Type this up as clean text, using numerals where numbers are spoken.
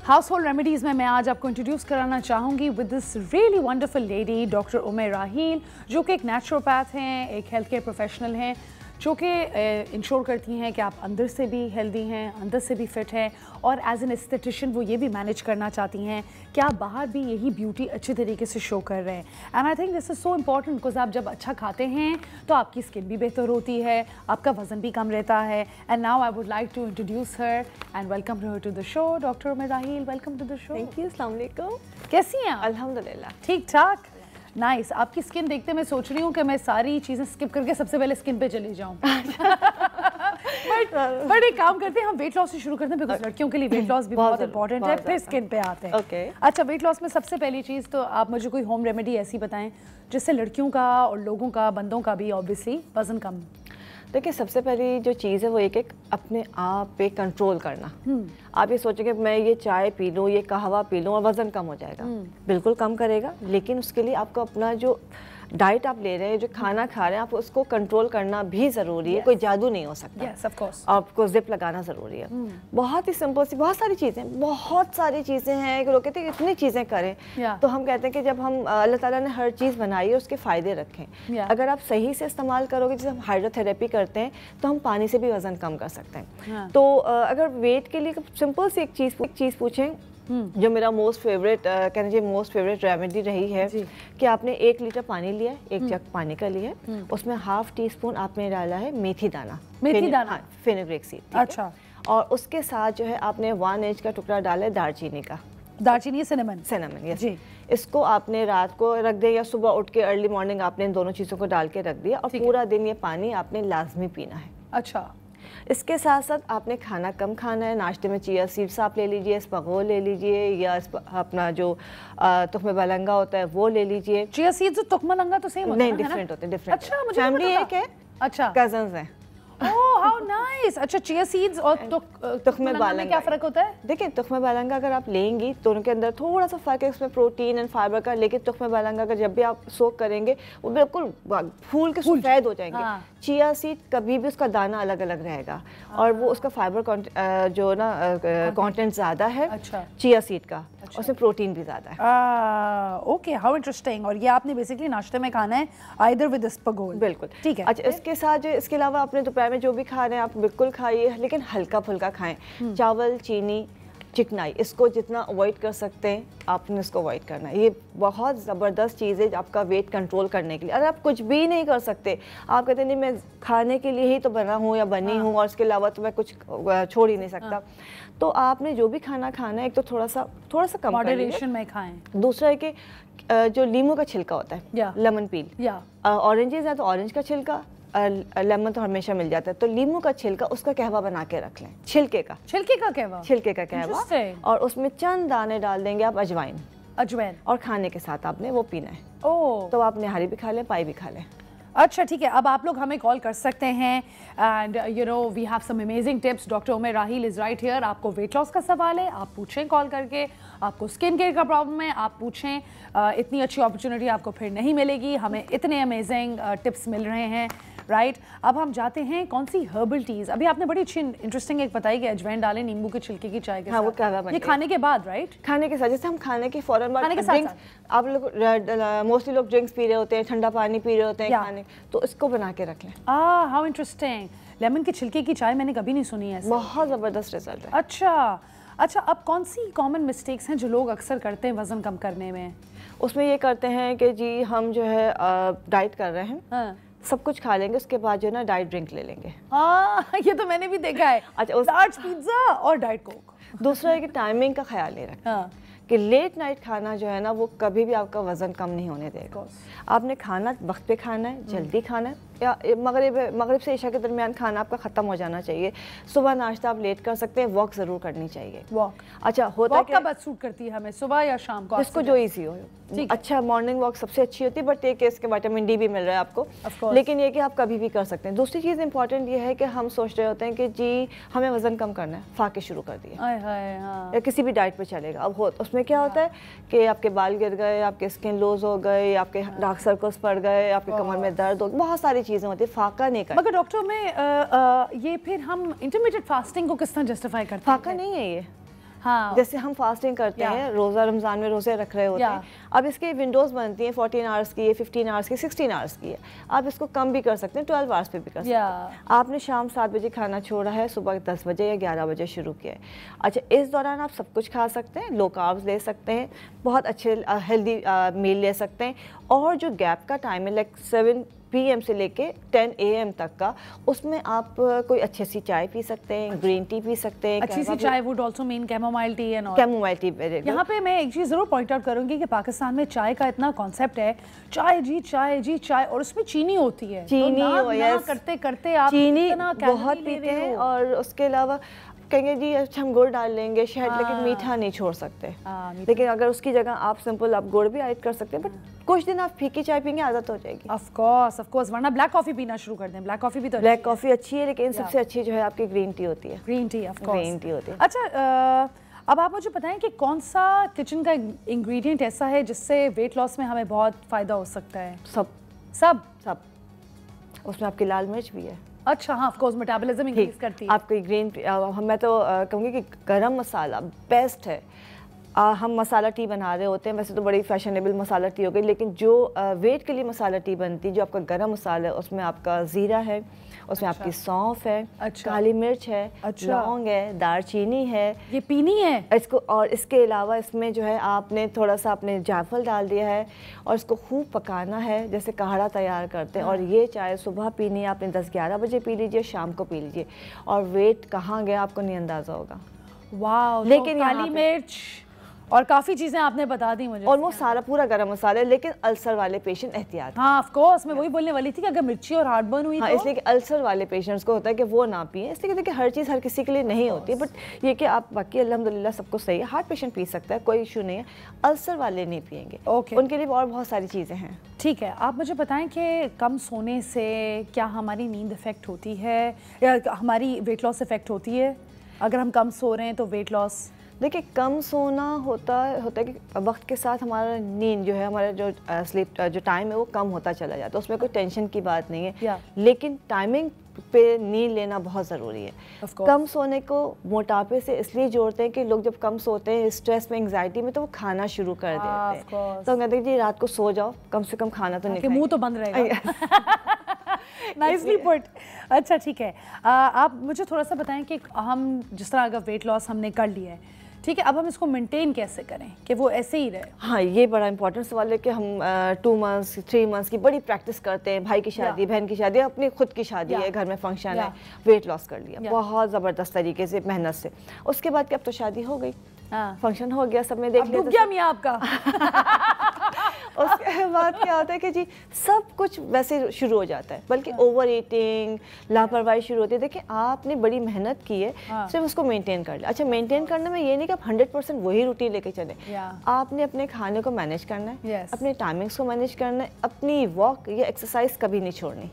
House hold remedies में मैं आज आपको इंट्रोड्यूस कराना चाहूँगी with this really wonderful lady doctor Umar Raheel, जो कि एक नेचुरोपैथ हैं, एक हेल्थ केयर प्रोफेशनल हैं, जो कि इंश्योर करती हैं कि आप अंदर से भी हेल्दी हैं, अंदर से भी फिट हैं, और एज एन एस्थेटिशियन वो ये भी मैनेज करना चाहती हैं कि आप बाहर भी यही ब्यूटी अच्छे तरीके से शो कर रहे हैं। And I think this is so important because आप जब अच्छा खाते हैं तो आपकी स्किन भी बेहतर होती है, आपका वजन भी कम रहता है। And now I would like to introduce her and welcome her to the show. Doctor Umar Raheel, welcome to the show. Thank you. अस्सलाम वालेकुम। कैसी हैं आप? अल्हम्दुलिल्लाह ठीक ठाक। नाइस। आपकी स्किन देखते मैं सोच रही हूँ कि मैं सारी चीज़ें स्किप करके सबसे पहले स्किन पे चली जाऊँ। बट एक काम करते हैं, हम वेट लॉस से शुरू करते हैं बिकॉज लड़कियों के लिए वेट लॉस भी बहुत इंपॉर्टेंट है, फिर स्किन पे आते हैं। ओके। अच्छा, वेट लॉस में सबसे पहली चीज़ तो आप मुझे कोई होम रेमेडी ऐसी बताएं जिससे लड़कियों का और लोगों का, बंदों का भी ऑब्वियसली वजन कम। देखिए, सबसे पहली जो चीज़ है वो एक अपने आप पे कंट्रोल करना। आप ये सोचेंगे मैं ये चाय पी लूँ, ये कहवा पी लूँ और वज़न कम हो जाएगा। बिल्कुल कम करेगा, लेकिन उसके लिए आपको अपना जो डाइट आप ले रहे हैं, जो खाना खा रहे हैं, आप उसको कंट्रोल करना भी ज़रूरी है। कोई जादू नहीं हो सकता। Yes, of course. आपको जिप लगाना ज़रूरी है। बहुत ही सिंपल सी बहुत सारी चीज़ें हैं कि लोग कहते हैं इतनी चीज़ें करें। तो हम कहते हैं कि जब हम अल्लाह ताला ने हर चीज़ बनाई है उसके फ़ायदे रखें। अगर आप सही से इस्तेमाल करोगे, जैसे हम हाइड्रोथेरेपी करते हैं तो हम पानी से भी वज़न कम कर सकते हैं। तो अगर वेट के लिए सिंपल सी एक चीज़ पूछें जो मेरा मोस्ट फेवरेट रेमेडी रही है कि आपने 1 लीटर पानी लिया, 1 जग पानी का लिया, उसमें ½ टीस्पून आपने डाला है मेथी दाना, फेनुग्रीक सीड। अच्छा। और उसके साथ जो है आपने 1 इंच का टुकड़ा डाला है दालचीनी का। दालचीनी, सिनेमन यस जी। इसको आपने रात को रख दिया या सुबह उठ के अर्ली मॉर्निंग आपने इन दोनों चीज़ों को डाल के रख दिया और पूरा दिन ये पानी आपने लाजमी पीना है। अच्छा। इसके साथ साथ आपने खाना कम खाना है। नाश्ते में चिया सीड्स आप ले लीजिए, स्पगोल ले लीजिए, या अपना जो तुख्मे बलंगा होता है वो ले लीजिए। चिया सीड्स और तुख्मा लंगा तो सेम होता है? नहीं, डिफरेंट होते हैं, डिफरेंट। अच्छा, मुझे फैमिली एक है। अच्छा, कजन्स हैं। Oh how nice. अच्छा, चिया सीड्स और तुख्मे बलंगा में क्या फ़र्क होता है? देखिए, तुख्मे बलंगा अगर आप लेंगी तो उनके अंदर थोड़ा सा फ़र्क है इसमें प्रोटीन एंड फाइबर का, लेकिन तुख्मे बलंगा अगर जब भी आप सोक करेंगे वो बिल्कुल फूल के सफ़ेद हो जाएंगे। चिया सीड कभी भी उसका दाना अलग अलग रहेगा और वो उसका फाइबर जो ना कंटेंट ज़्यादा है चिया सीड का, उसमें प्रोटीन भी ज़्यादा है। Okay, how interesting. और ये आपने बेसिकली नाश्ते में खाना है आइदर विद स्पगोल? बिल्कुल, ठीक है। अच्छा, इसके साथ जो इसके अलावा आपने दोपहर में जो भी खा रहे हैं आप बिल्कुल खाइए, लेकिन हल्का फुल्का खाएं। चावल, चीनी, चिकनाई, इसको जितना अवॉइड कर सकते हैं आपने इसको अवॉइड करना है। ये बहुत ज़बरदस्त चीज़ है आपका वेट कंट्रोल करने के लिए। अगर आप कुछ भी नहीं कर सकते, आप कहते नहीं मैं खाने के लिए ही तो बना हूँ या बनी हूँ और इसके अलावा तो मैं कुछ छोड़ ही नहीं सकता, तो आपने जो भी खाना खाना है एक तो थोड़ा सा कम मॉडरेशन में खाएं। दूसरा है कि जो लीमू का छिलका होता है, लेमन पील, ऑरेंजेस है तो ऑरेंज का छिलका, लेमन तो हमेशा मिल जाता है, तो लीमू का छिलका उसका कहवा बना के रख लें। छिलके का कहवा और उसमें चंद दाने डाल देंगे आप अजवाइन और खाने के साथ आपने वो पीना है। तो आप निहारी भी खा लें, पाई भी खा लें। अच्छा, ठीक है। अब आप लोग हमें कॉल कर सकते हैं and you know we have some amazing tips. Doctor Umar Raheel is right here. आपको वेट लॉस का सवाल है, आप पूछें कॉल करके। आपको स्किन केयर का प्रॉब्लम है, आप पूछें। इतनी अच्छी अपॉर्चुनिटी आपको फिर नहीं मिलेगी। हमें इतने अमेजिंग टिप्स मिल रहे हैं, राइट। अब हम जाते हैं कौन सी हर्बल टीज। अभी आपने बड़ी अच्छी इंटरेस्टिंग एक बताई कि अजवाइन डालें नींबू के छिलके की चाय के साथ। वो कहवा बन ये खाने के बाद, राइट? खाने के साथ, जैसे हम खाने के फौरन बाद खाने के साथ आप लोग मोस्टली लोग ड्रिंक्स पी रहे होते हैं, ठंडा पानी पी रहे होते हैं खाने, तो इसको बना के रख लें। How interesting. लेमन के छिलके की चाय मैंने कभी नहीं सुनी है। बहुत ज़बरदस्त रिजल्ट है। अच्छा, अब कौन सी कॉमन मिस्टेक्स हैं जो लोग अक्सर करते हैं वजन कम करने में? उसमें ये करते हैं कि जी हम जो है डाइट कर रहे हैं, सब कुछ खा लेंगे, उसके बाद जो है ना डाइट ड्रिंक ले लेंगे। ये तो मैंने भी देखा है। अच्छा, लार्ज पिज्जा और डाइट कोक। दूसरा है कि टाइमिंग का ख्याल नहीं रखना, कि लेट नाइट खाना जो है ना वो कभी भी आपका वजन कम नहीं होने देगा। आपने खाना वक्त पे खाना है, जल्दी खाना है, या मगरिब से इशा के दरमियान खाना आपका ख़त्म हो जाना चाहिए। सुबह नाश्ता आप लेट कर सकते हैं, वॉक ज़रूर करनी चाहिए। अच्छा, होता है कब सूट करती है हमें, सुबह या शाम को? जिसको जो ईजी हो। अच्छा, मॉर्निंग वॉक सबसे अच्छी होती है, बट एक इसके विटामिन डी भी मिल रहा है आपको, लेकिन ये कि आप कभी भी कर सकते हैं। दूसरी चीज़ इंपॉर्टेंट ये है कि हम सोच रहे होते हैं कि जी हमें वजन कम करना है, फाके शुरू कर दिए या किसी भी डाइट पे चलेगा। अब उसमें क्या होता है कि आपके बाल गिर गए, आपके स्किन लूज हो गए, आपके डार्क सर्कल्स पड़ गए, आपके कमर में दर्द हो, बहुत सारी चीज़ें होती है, फाका नहीं करना। मगर डॉक्टर में ये फिर हम इंटरमीडिएट फास्टिंग को किस तरह जस्टिफाई करते हैं? फाका नहीं है ये। हाँ। जैसे हम फास्टिंग करते हैं, रोज़ा रमज़ान में रोज़े रख रहे होते हैं, अब इसके विंडोज़ बनती हैं 14 आवर्स की, 15 आवर्स की, 16 आवर्स की है। आप इसको कम भी कर सकते हैं, 12 आवर्स पे भी कर सकते हैं। आपने शाम 7 बजे खाना छोड़ा है, सुबह 10 बजे या 11 बजे शुरू किया है। अच्छा, इस दौरान आप सब कुछ खा सकते हैं, लो कार्ब्स ले सकते हैं, बहुत अच्छे हेल्दी मील ले सकते हैं। और जो गैप का टाइम है, लाइक 7 PM से लेके 10 AM तक का, उसमें आप कोई अच्छी सी चाय पी सकते हैं, ग्रीन टी पी सकते हैं। अच्छी सी चाय would also mean chamomile tea and all. Chamomile tea. यहाँ पे मैं एक चीज़ ज़रूर पॉइंट आउट करूँगी कि पाकिस्तान में चाय का इतना कॉन्सेप्ट है, चाय जी चाय जी चाय, और उसमें चीनी होती है। चीनी तो ना करते करते आप चीनी बहुत पीते हैं। और उसके अलावा कहेंगे जी अच्छा हम गुड़ डाल लेंगे शहद, लेकिन मीठा नहीं छोड़ सकते। लेकिन अगर उसकी जगह आप सिंपल आप गुड़ भी ऐड कर सकते हैं, बट कुछ दिन आप फीकी चाय पीएंगे, आदत हो जाएगी। ऑफ कोर्स, वरना ब्लैक कॉफी पीना शुरू कर दें। ब्लैक कॉफी भी तो ब्लैक कॉफी अच्छी है, लेकिन सबसे अच्छी जो है आपकी ग्रीन टी होती है। Green tea, of course green tea होती है। अच्छा, अब आप मुझे बताएं कि कौन सा किचन का इंग्रेडिएंट ऐसा है जिससे वेट लॉस में हमें बहुत फ़ायदा हो सकता है? सब उसमें आपकी लाल मिर्च भी है। अच्छा, हाँ, ऑफ कोर्स मेटाबॉलिज्म इंक्रीज करती है आपकी ग्रीन। मैं तो कहूँगी कि गरम मसाला बेस्ट है। हम मसाला टी बना रहे होते हैं, वैसे तो बड़ी फैशनेबल मसाला टी हो गई, लेकिन जो वेट के लिए मसाला टी बनती है, जो आपका गरम मसाला है, उसमें आपका ज़ीरा है, उसमें आपकी सौंफ है, काली मिर्च है, लौंग है, दालचीनी है। ये पीनी है इसको। और इसके अलावा इसमें जो है आपने थोड़ा सा आपने जायफल डाल दिया है, और इसको खूब पकाना है जैसे काढ़ा तैयार करते हैं। और ये चाय सुबह पीनी है आपने, 10-11 बजे पी लीजिए, शाम को पी लीजिए, और वेट कहाँ गया आपको नहीं अंदाज़ा होगा। वाह। लेकिन काली मिर्च और काफ़ी चीज़ें आपने बता दी मुझे। ऑलमोस्ट सारा पूरा गरम मसाला है, लेकिन अल्सर वाले पेशेंट एहतियात। हाँ, ऑफ कोर्स, मैं वही बोलने वाली थी कि अगर मिर्ची और हार्ट बर्न हुई हाँ, तो? इसलिए कि अल्सर वाले पेशेंट्स को होता है कि वो ना पिए, इसलिए कि हर चीज़ हर किसी के लिए नहीं होती है। बट ये कि आप बाकी अल्हम्दुलिल्लाह सबको सही है, हार्ट पेशेंट पी सकता है, कोई इशू नहीं है। अल्सर वाले नहीं पिएंगे, उनके लिए और बहुत सारी चीज़ें हैं। ठीक है, आप मुझे बताएं कि कम सोने से क्या हमारी नींद इफेक्ट होती है या हमारी वेट लॉस इफेक्ट होती है? अगर हम कम सो रहे हैं तो वेट लॉस? देखिए, कम सोना होता है कि वक्त के साथ हमारा नींद जो है, हमारा जो स्लीप जो टाइम है वो कम होता चला जाता है, उसमें कोई टेंशन की बात नहीं है। लेकिन टाइमिंग पे नींद लेना बहुत ज़रूरी है। कम सोने को मोटापे से इसलिए जोड़ते हैं कि लोग जब कम सोते हैं स्ट्रेस में, एंग्जाइटी में, तो वो खाना शुरू कर देते हैं। तो हम कहते हैं जी रात को सो जाओ, कम से कम खाना तो नहीं, मुंह तो बंद रहेगा। Nicely put. अच्छा, ठीक है, आप मुझे थोड़ा सा बताएं कि हम जिस तरह अगर वेट लॉस हमने कर लिया है, ठीक है, अब हम इसको मेंटेन कैसे करें कि वो ऐसे ही रहे? हाँ, ये बड़ा इंपॉर्टेंट सवाल है कि हम 2 मंथ्स 3 मंथ्स की बड़ी प्रैक्टिस करते हैं। भाई की शादी, बहन की शादी, अपनी खुद की शादी है, घर में फंक्शन है, वेट लॉस कर लिया बहुत ज़बरदस्त तरीके से, मेहनत से। उसके बाद कि अब तो शादी हो गई, फंक्शन हो गया, सब में देख लिया मियां आपका। उसके बाद क्या होता है कि जी सब कुछ वैसे शुरू हो जाता है, बल्कि ओवर ईटिंग, लापरवाही शुरू होती है। देखिए, आपने बड़ी मेहनत की है, सिर्फ उसको मेंटेन कर लिया। अच्छा, मेंटेन करने में ये नहीं कि आप 100% वही रूटीन लेके चले। आपने अपने खाने को मैनेज करना है, अपने टाइमिंग्स को मैनेज करना है, अपनी वॉक या एक्सरसाइज कभी नहीं छोड़नी।